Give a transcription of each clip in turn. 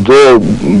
2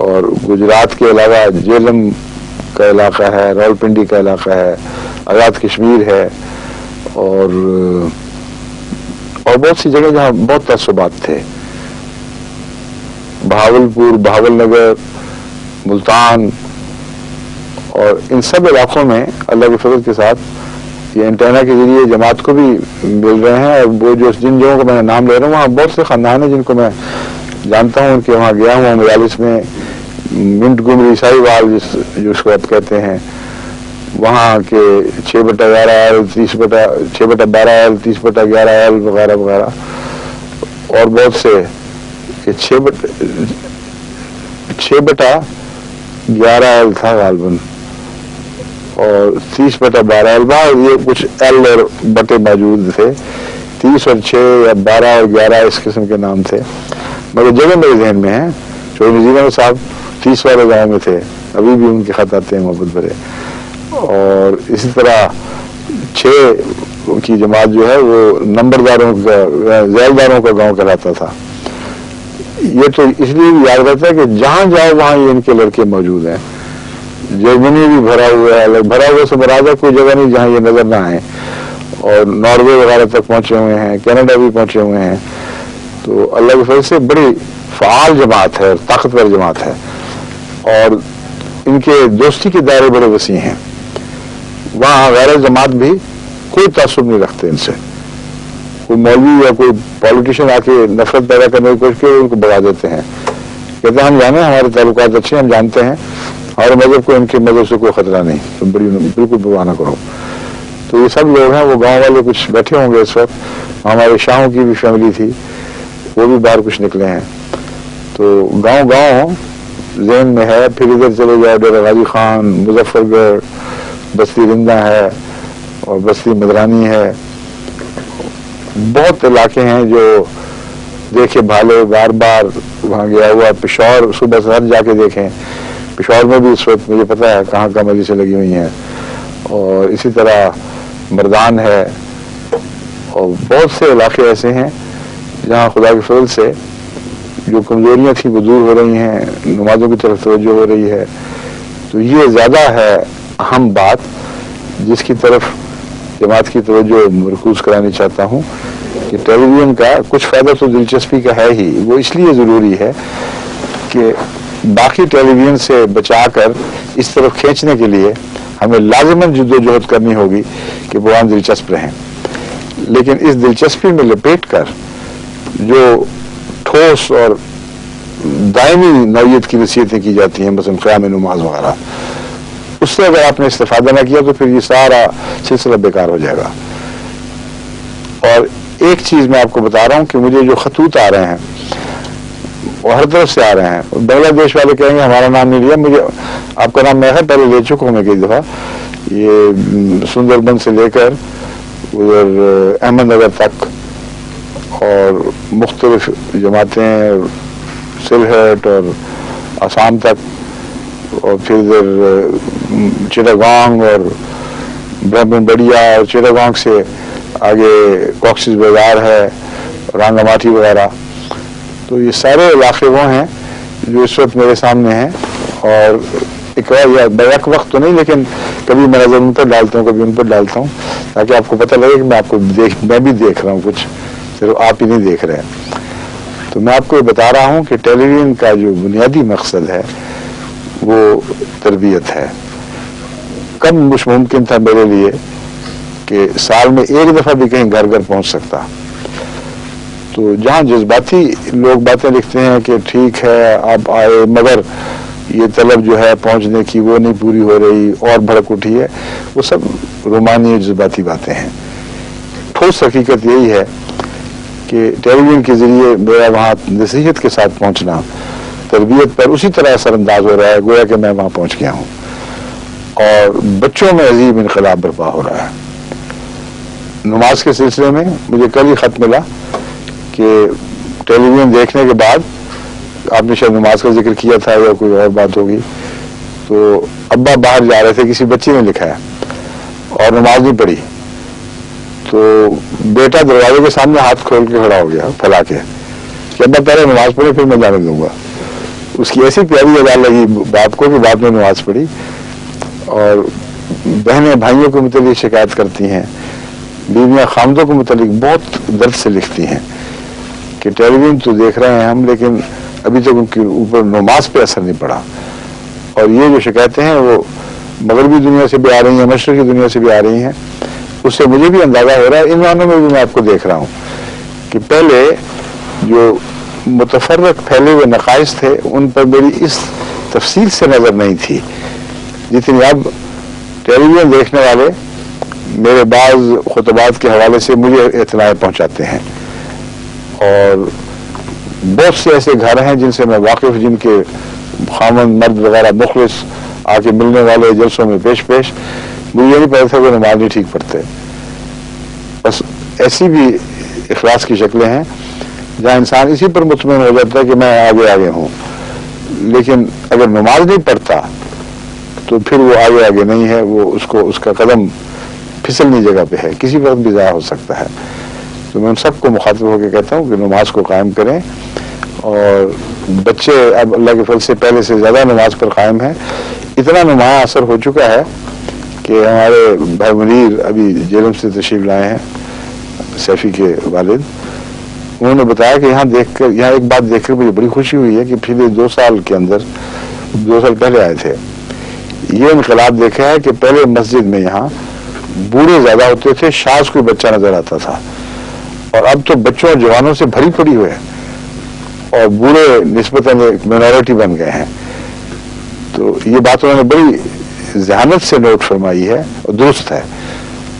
اور گجرات کے علاوہ جیلم کا علاقہ ہے، راولپنڈی کا علاقہ ہے، آزاد کشمیر ہے، اور بہت سی جگہ جہاں بہت تعصبات تھے، بہاولپور، بہاول نگر، ملتان، اور ان سب علاقوں میں اللہ کے فضل کے ساتھ یہ انٹینا کے ذریعے جماعت کو بھی مل رہے ہیں. اور وہ جن جگہوں کو میں نام لے رہا ہوں وہاں بہت سے خاندان ہیں جن کو میں جانتا ہوں، ان کے وہاں گیا ہوں مجالس میں. منٹ گمری عیسائی وال جو اس کو آپ کہتے ہیں، وہاں کے 6/11L 6/12L 30/11L وغیرہ وغیرہ، اور بہت سے 6/11L تھا غالباً، اور 30/12L یہ کچھ ایل اور بٹے موجود تھے. 30 اور 6 یا 12 اور 11 اس قسم کے نام تھے، مگر جگہ میرے ذہن میں ہے. چودھری نذیر صاحب 30 والے گاؤں میں تھے، ابھی بھی ان کے خط آتے ہیں محبت بھرے. اور اسی طرح 6 کی جماعت جو ہے وہ نمبرداروں کا، ذیلداروں کا گاؤں کہلاتا تھا. یہ تو اس لیے بھی یاد رہتا ہے کہ جہاں جاؤ وہاں یہ ان کے لڑکے موجود ہیں. جرمنی بھی بھرا ہوا ہے، بھرا ہوا سے مراد ہے کوئی جگہ نہیں جہاں یہ نظر نہ آئے. اور ناروے وغیرہ تک پہنچے ہوئے ہیں، کینیڈا بھی پہنچے ہوئے ہیں. تو اللہ کے فضل سے بڑی فعال جماعت ہے، طاقتور جماعت ہے، اور ان کے دوستی کے دائرے بڑے وسیع ہیں. وہاں غیر جماعت بھی کوئی تعصب نہیں رکھتے ان سے. کوئی مولوی یا کوئی پالیٹیشین آ کے نفرت پیدا کرنے کی کوشش کی ان کو بگا دیتے ہیں، کہتے ہیں ہم جانے ہمارے تعلقات اچھے، ہم جانتے ہیں ہمارے مذہب کو ان کے مذہب سے کوئی خطرہ نہیں، تو بالکل پرواہ نہ کرو. تو یہ سب لوگ ہیں. وہ گاؤں والے کچھ بیٹھے ہوں گے اس وقت، ہمارے شاہوں کی بھی فیملی تھی، وہ بھی باہر کچھ نکلے ہیں. تو گاؤں ذہن میں ہے. پھر ادھر چلے جاؤ، ڈیرہ غازی خان، مظفر گڑھ، بستی رندہ ہے، اور بستی مدرانی ہے. بہت علاقے ہیں جو دیکھے بھالے، بار بار وہاں گیا ہوا. پشاور صبح سے جا کے دیکھیں، پشاور میں بھی اس وقت مجھے پتا ہے کہاں کہاں مجلسیں لگی ہوئی ہیں. اور اسی طرح مردان ہے، اور بہت سے علاقے ایسے ہیں جہاں خدا کے فضل سے جو کمزوریاں تھیں وہ دور ہو رہی ہیں، نمازوں کی طرف توجہ ہو رہی ہے. تو یہ زیادہ ہے اہم بات جس کی طرف جماعت کی توجہ مرکوز کرانے چاہتا ہوں کہ ٹیلی ویژن کا کچھ فائدہ تو دلچسپی کا ہے ہی. وہ اس لیے ضروری ہے کہ باقی ٹیلی ویژن سے بچا کر اس طرف کھینچنے کے لیے ہمیں لازماً جدوجہد کرنی ہوگی کہ وہ دلچسپ رہیں. لیکن اس دلچسپی میں لپیٹ کر جو ٹھوس اور دائمی نوعیت کی نصیحتیں کی جاتی ہیں، مثلا قیام نماز وغیرہ، اس سے اگر آپ نے استفادہ نہ کیا تو پھر یہ سارا سلسلہ بیکار ہو جائے گا. اور ایک چیز میں آپ کو بتا رہا ہوں کہ مجھے جو خطوط آ رہے ہیں وہ ہر طرف سے آ رہے ہیں. بنگلہ دیش والے کہیں گے ہمارا نام نہیں لیا، مجھے آپ کا نام میں پہلے لے چکا ہوں میں کئی دفعہ. یہ سندر بن سے لے کر ادھر احمد نگر تک، اور مختلف جماعتیں سلہٹ اور آسام تک، اور پھر ادھر چٹاگانگ اور برہمن بڑیا، اور چٹاگانگ سے آگے کوکسز بازار ہے، رانگا ماٹھی وغیرہ. تو یہ سارے علاقے وہ ہیں جو اس وقت میرے سامنے ہیں. اور بیک وقت تو نہیں، لیکن کبھی میں نظر ان پر ڈالتا ہوں، کبھی ان پر ڈالتا ہوں، تاکہ آپ کو پتہ لگے کہ میں بھی دیکھ رہا ہوں کچھ، صرف آپ ہی نہیں دیکھ رہے ہیں. تو میں آپ کو بتا رہا ہوں کہ ٹیلی ویژن کا جو بنیادی مقصد ہے وہ تربیت ہے. کم ممکن تھا میرے لیے کہ سال میں ایک دفعہ بھی کہیں گھر پہنچ سکتا. تو جہاں جذباتی لوگ باتیں لکھتے ہیں کہ ٹھیک ہے آپ آئے مگر یہ طلب جو ہے پہنچنے کی وہ نہیں پوری ہو رہی اور بھڑک اٹھی ہے، وہ سب رومانی جذباتی باتیں ہیں. ٹھوس حقیقت یہی ہے کہ ٹیلی ویژن کے ذریعے میرا وہاں نصیحت کے ساتھ پہنچنا تربیت پر اسی طرح اثر انداز ہو رہا ہے گویا کہ میں وہاں پہنچ گیا ہوں. اور بچوں میں عظیم انقلاب برپا ہو رہا ہے. نماز کے سلسلے میں مجھے کل ہی خط ملا کہ ٹیلی ویژن دیکھنے کے بعد، آپ نے شاید نماز کا ذکر کیا تھا یا کوئی اور بات ہوگی، تو ابا باہر جا رہے تھے، کسی بچی نے لکھا ہے، اور نماز نہیں پڑھی. تو بیٹا دروازے کے سامنے ہاتھ کھول کے کھڑا ہو گیا پھیلا کے کہ ابا پہلے نماز پڑھے پھر میں جانے دوں گا. اس کی ایسی پیاری ادا لگی باپ کو کہ باپ نے نماز پڑھی، اور بہنیں بھائیوں کے متعلق شکایت کرتی ہیں، بیویاں خامدوں کے متعلق بہت درد سے لکھتی ہیں کہ ٹیلی ویژن تو دیکھ رہے ہیں ہم، لیکن ابھی تک ان کے اوپر نماز پہ اثر نہیں پڑا. اور یہ جو شکایتیں ہیں وہ مغربی دنیا سے بھی آ رہی ہیں، مشرقی دنیا سے بھی آ رہی ہیں. اس سے مجھے بھی اندازہ ہو رہا ہے، ان معنوں میں بھی میں آپ کو دیکھ رہا ہوں کہ پہلے جو متفرق پھیلے ہوئے نقائص تھے ان پر میری اس تفصیل سے نظر نہیں تھی جتنی اب ٹیلی ویژن دیکھنے والے میرے بعض خطبات کے حوالے سے مجھے اطلاع پہنچاتے ہیں. اور بہت سے ایسے گھر ہیں جن سے میں واقف، جن کے خامند مرد وغیرہ مخلص آ کے ملنے والے جلسوں میں پیش مجھے یہ نہیں پتا تھا کہ نماز نہیں ٹھیک پڑھتے. بس ایسی بھی اخلاص کی شکلیں ہیں جہاں انسان اسی پر مطمئن ہو جاتا ہے کہ میں آگے ہوں، لیکن اگر نماز نہیں پڑھتا تو پھر وہ آگے نہیں ہے، وہ اس کا قدم پھسلنی جگہ پہ ہے، کسی وقت بھی ضائع ہو سکتا ہے. تو میں ان سب کو مخاطب ہو کے کہتا ہوں کہ نماز کو قائم کریں. اور بچے اب اللہ کے فضل سے پہلے سے زیادہ نماز پر قائم ہیں. اتنا نمایاں اثر ہو چکا ہے کہ ہمارے بھائی منیر ابھی جیلم سے تشریف لائے ہیں، سیفی کے والد، انہوں نے بتایا کہ یہاں ایک بات دیکھ کر مجھے بڑی خوشی ہوئی ہے کہ پچھلے 2 سال کے اندر، 2 سال پہلے آئے تھے، یہ انقلاب دیکھا ہے کہ پہلے مسجد میں یہاں بوڑھے زیادہ ہوتے تھے، شاذ کوئی بچہ نظر آتا تھا، اور اب تو بچوں اور جوانوں سے بھری پڑی ہوئے ہیں اور بوڑھے نسبتاً ایک مینورٹی بن گئے ہیں. تو یہ بات انہوں نے بڑی ذہانت سے نوٹ فرمائی ہے اور درست ہے،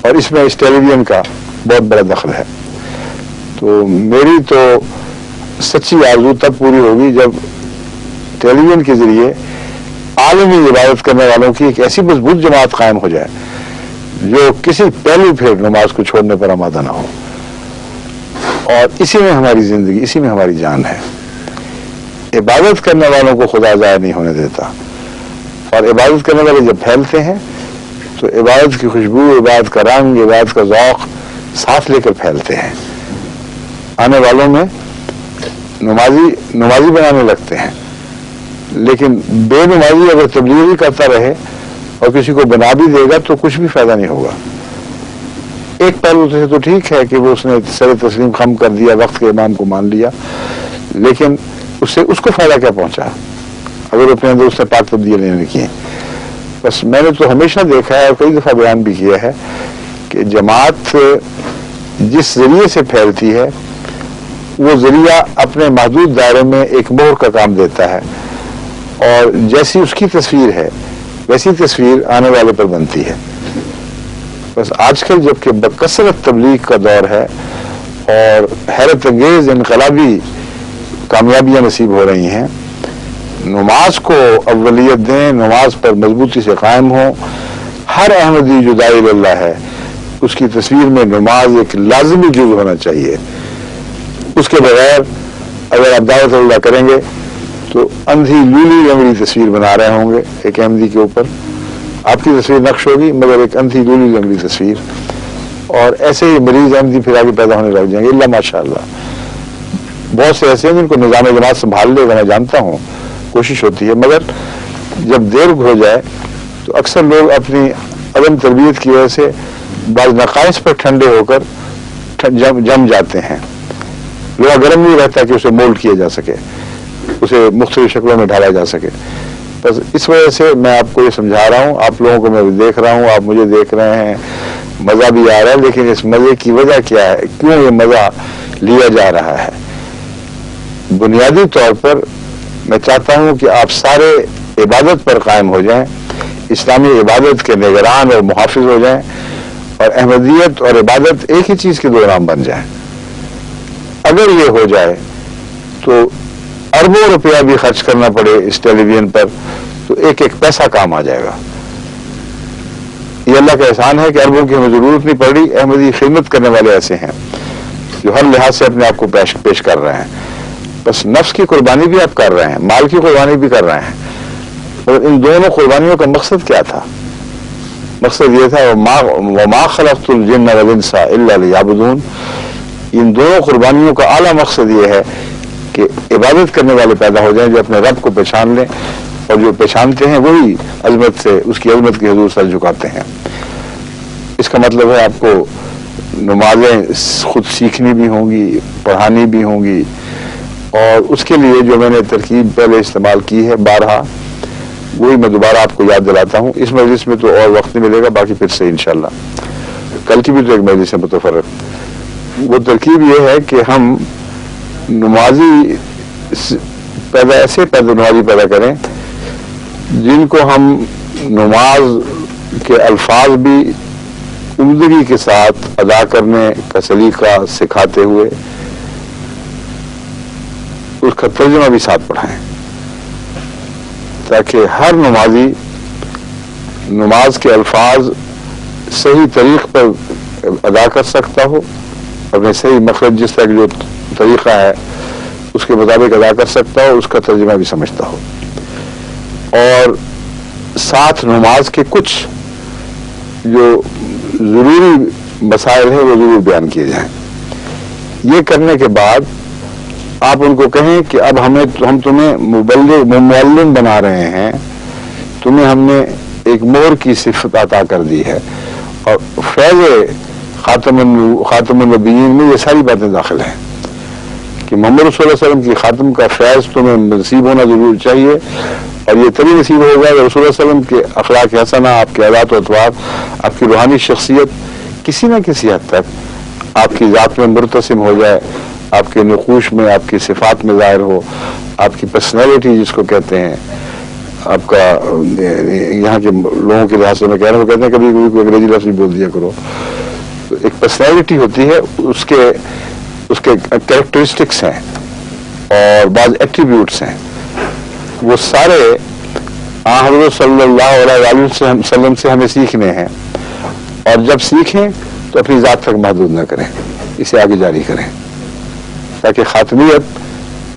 اور اس میں اس ٹیلی ویژن کا بہت بڑا دخل ہے. تو میری تو سچی آرزو تب پوری ہوگی جب ٹیلی ویژن کے ذریعے عالمی عبادت کرنے والوں کی ایک ایسی مضبوط جماعت قائم ہو جائے جو کسی پہلو پھر نماز کو چھوڑنے پر آمادہ نہ ہو. اور اسی میں ہماری زندگی، اسی میں ہماری جان ہے. عبادت کرنے والوں کو خدا ضائع نہیں ہونے دیتا، اور عبادت کرنے والے جب پھیلتے ہیں تو عبادت کی خوشبو، عبادت کا رنگ، عبادت کا ذوق ساتھ لے کر پھیلتے ہیں. آنے والوں میں نمازی بنانے لگتے ہیں، لیکن بے نمازی اگر تبلیغ بھی کرتا رہے اور کسی کو بنا بھی دے گا تو کچھ بھی فائدہ نہیں ہوگا. ایک پہلو سے تو ٹھیک ہے کہ وہ اس نے سر تسلیم خم کر دیا، وقت کے امام کو مان لیا، لیکن اس کو فائدہ کیا پہنچا اگر اپنے اندر اس نے پاک تبدیلیاں نہیں کی. بس میں نے تو ہمیشہ دیکھا ہے اور کئی دفعہ بیان بھی کیا ہے کہ جماعت جس ذریعے سے پھیلتی ہے وہ ذریعہ اپنے محدود دائرے میں ایک مہر کا کام دیتا ہے، اور جیسی اس کی تصویر ہے ویسی تصویر آنے والے پر بنتی ہے. بس آج کل جبکہ بکثرت تبلیغ کا دور ہے اور حیرت انگیز انقلابی کامیابیاں نصیب ہو رہی ہیں، نماز کو اولیت دیں، نماز پر مضبوطی سے قائم ہوں. ہر احمدی جو داعی اللہ ہے اس کی تصویر میں نماز ایک لازمی جز ہونا چاہیے. اس کے بغیر اگر آپ دعوت اللہ کریں گے تو اندھی لولی لنگڑی تصویر بنا رہے ہوں گے ایک احمدی کے اوپر. آپ کی تصویر نقش ہوگی مگر ایک اندھی لولی لنگڑی تصویر، اور ایسے ہی مریض احمدی پھر آگے پیدا ہونے لگ جائیں گے. اللہ ماشاء اللہ بہت سے ایسے ہیں جن کو نظام جماعت سنبھال لے گا، میں جانتا ہوں، کوشش ہوتی ہے، مگر جب دیر ہو جائے تو اکثر لوگ اپنی عدم تربیت کی وجہ سے بعض نقائص پر ٹھنڈے ہو کر جم جاتے ہیں. لوہا گرم نہیں رہتا کہ اسے مولڈ کیا جا سکے، اسے مختلف شکلوں میں ڈھالا جا سکے. بس اس وجہ سے میں آپ کو یہ سمجھا رہا ہوں، آپ لوگوں کو میں دیکھ رہا ہوں، آپ مجھے دیکھ رہے ہیں، مزہ بھی آ رہا ہے، لیکن اس مزے کی وجہ کیا ہے، کیوں یہ مزہ لیا جا رہا ہے؟ بنیادی طور پر میں چاہتا ہوں کہ آپ سارے عبادت پر قائم ہو جائیں، اسلامی عبادت کے نگران اور محافظ ہو جائیں، اور احمدیت اور عبادت ایک ہی چیز کے دو نام بن جائیں. اگر یہ ہو جائے تو اربوں روپیہ بھی خرچ کرنا پڑے اس ٹیلی ویژن پر تو ایک ایک پیسہ کام آ جائے گا. یہ اللہ کا احسان ہے کہ اربوں کی ہمیں ضرورت نہیں پڑ رہی. احمدی خدمت کرنے والے ایسے ہیں جو ہر لحاظ سے اپنے آپ کو پیش کر رہے ہیں. بس نفس کی قربانی بھی آپ کر رہے ہیں، مال کی قربانی بھی کر رہے ہیں، اور ان دونوں قربانیوں کا مقصد کیا تھا؟ مقصد یہ تھا وَمَا خَلَقْتُ الْجِنَّ وَالْإِنسَ إِلَّا لِيَعْبُدُونَ. ان دونوں قربانیوں کا اعلیٰ مقصد یہ ہے کہ عبادت کرنے والے پیدا ہو جائیں جو اپنے رب کو پہچان لیں، اور جو پہچانتے ہیں وہی عظمت سے اس کی عظمت کے حضور سر جھکاتے ہیں۔ اس کا مطلب ہے آپ کو نمازیں خود سیکھنی بھی ہوں گی، پڑھانی بھی ہوں گی، اور اس کے لیے جو میں نے ترکیب پہلے استعمال کی ہے بارہا، وہی میں دوبارہ آپ کو یاد دلاتا ہوں۔ اس مجلس میں تو اور وقت نہیں ملے گا، باقی پھر سے انشاءاللہ کل کی بھی تو ایک مجلس ہے متفرق۔ وہ ترکیب یہ ہے کہ ہم نمازی ایسے نمازی پیدا کریں جن کو ہم نماز کے الفاظ بھی عمدگی کے ساتھ ادا کرنے کا سلیقہ سکھاتے ہوئے اس کا ترجمہ بھی ساتھ پڑھائیں، تاکہ ہر نمازی نماز کے الفاظ صحیح طریق پر ادا کر سکتا ہو، اپنے صحیح مخرج جس طرح جو طریقہ ہے اس کے مطابق ادا کر سکتا ہو، اس کا ترجمہ بھی سمجھتا ہو، اور ساتھ نماز کے کچھ جو ضروری مسائل ہیں وہ ضرور بیان کیے جائیں۔ یہ کرنے کے بعد آپ ان کو کہیں کہ اب ہم تمہیں معلم بنا رہے ہیں، تمہیں ہم نے ایک مہر کی صفت عطا کر دی ہے، اور فیض خاتم النبیین میں یہ ساری باتیں داخل ہیں کہ محمد رسول اللہ علیہ وسلم کی خاتم کا فیض تمہیں نصیب ہونا ضرور چاہیے، اور یہ تبھی نصیب ہوگا کہ رسول اللہ علیہ وسلم کے اخلاق حسنہ، آپ کے عادات و اطوار، آپ کی روحانی شخصیت کسی نہ کسی حد تک آپ کی ذات میں مرتسم ہو جائے، آپ کے نقوش میں، آپ کی صفات میں ظاہر ہو، آپ کی پرسنالٹی جس کو کہتے ہیں، آپ کا یہاں کے لوگوں کے لحاظ سے میں کہہ رہا ہوں، کہتے ہیں کبھی کوئی انگریزی لفظ بول دیا کرو، تو ایک پرسنالٹی ہوتی ہے، اس کے کریکٹرسٹکس ہیں اور بعض ایٹریبیوٹس ہیں، وہ سارے حضرت صلی اللہ علیہ وسلم سے ہمیں سیکھنے ہیں، اور جب سیکھیں تو اپنی ذات تک محدود نہ کریں، اسے آگے جاری کریں، تاکہ خاتمیت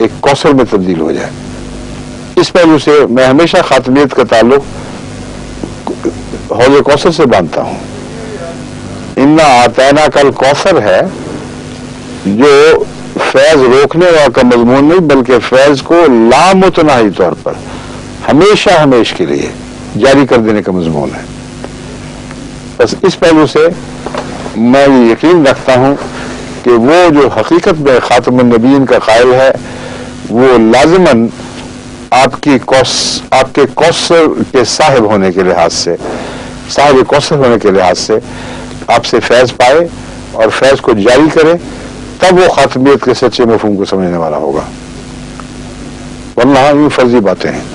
ایک کوثر میں تبدیل ہو جائے۔ اس پہلو سے میں ہمیشہ خاتمیت کا تعلق حوض کوثر سے باندھتا ہوں۔ انا آتینا کل کوثر ہے جو فیض روکنے کا مضمون نہیں، بلکہ فیض کو لامتناہی طور پر ہمیشہ کے لیے جاری کر دینے کا مضمون ہے۔ بس اس پہلو سے میں یہ یقین رکھتا ہوں کہ وہ جو حقیقت میں خاتم النبیین کا قائل ہے، وہ لازماً آپ کے کوثر کے صاحب ہونے کے لحاظ سے، صاحب کوثر ہونے کے لحاظ سے آپ سے فیض پائے اور فیض کو جاری کرے، تب وہ خاتمیت کے سچے مفہوم کو سمجھنے والا ہوگا۔ ورنہ یوں فرضی باتیں ہیں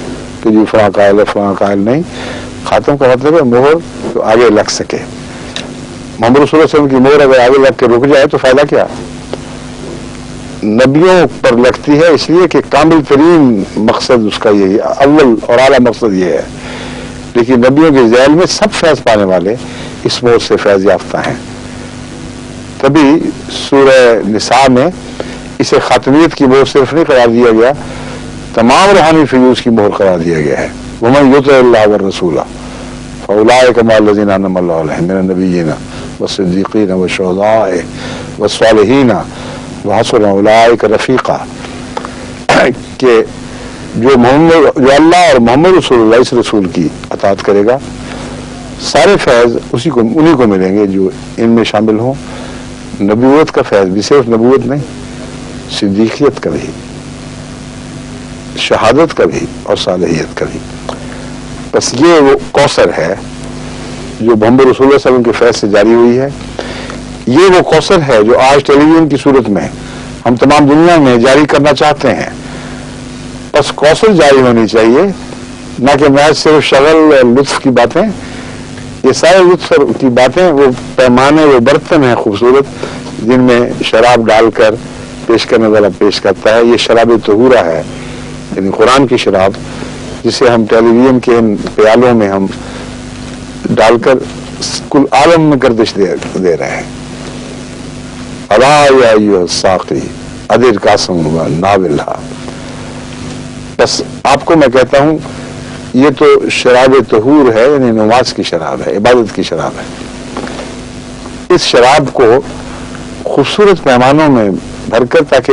کہ جی فلاں قائل ہے، فلاں قائل نہیں۔ خاتم کا مطلب ہے مہر تو آگے لگ سکے۔ محمد رسول اللہ علیہ وسلم کی مہر اگر آگے لگ کے رک جائے تو فائدہ کیا؟ نبیوں پر لگتی ہے اس لیے کہ کامل ترین مقصد اس کا یہی، اول اور اعلیٰ مقصد یہ ہے، لیکن نبیوں کے ذیل میں سب فیض پانے والے اس مہر سے فیض یافتہ ہیں۔ تبھی سورہ نساء میں اسے خاتمیت کی مہر صرف نہیں قرار دیا گیا، تمام روحانی فیوز کی مہر قرار دیا گیا ہے۔ وَمَن يُطِعِ اللَّهَ وَالرَّسُولَ فَأُولَٰئِكَ مَعَ الَّذِينَ أَنْعَمَ اللَّهُ عَلَيْهِم مِّنَ النَّبِيِّينَ وَالصِّدِّيقِينَ وَالشُّهَدَاءِ وَالصَّالِحِينَ وَحَسُنَ أُولَٰئِكَ رَفِيقًا، کہ جو اللہ اور محمد رسول اللہ اس رسول کی اطاعت کرے گا، سارے فیض انہی کو ملیں گے جو ان میں شامل ہوں۔ نبوت کا فیض بھی صرف نبوت نہیں، صدیقیت کا بھی، شہادت کا بھی اور صالحیت کا بھی۔ بس یہ وہ کوثر ہے جو محمد رسول اللہ صلی اللہ علیہ وسلم کے فیض سے جاری ہوئی ہے۔ یہ وہ کوثر ہے جو آج ٹیلی ویژن کی صورت میں ہم تمام دنیا میں جاری کرنا چاہتے ہیں۔ بس کوثر جاری ہونی چاہیے، نہ کہ محض صرف شغل اور لطف کی باتیں۔ یہ سارے لطف کی باتیں وہ پیمانے، وہ برتن ہیں خوبصورت جن میں شراب ڈال کر پیش کرنے والا پیش کرتا ہے۔ یہ شراب طہورہ ہے، یعنی قرآن کی شراب، جسے ہم ٹیلی ویژن کے ان پیالوں میں ہم ڈال کر کل عالم میں گردش دے رہے ہیں۔ الا یا ایھا الساقی ادر قاسم ناولھا۔ بس آپ کو میں کہتا ہوں یہ تو شراب طہور ہے، یعنی نماز کی شراب ہے، عبادت کی شراب ہے۔ اس شراب کو خوبصورت پیمانوں میں بھر کر، تاکہ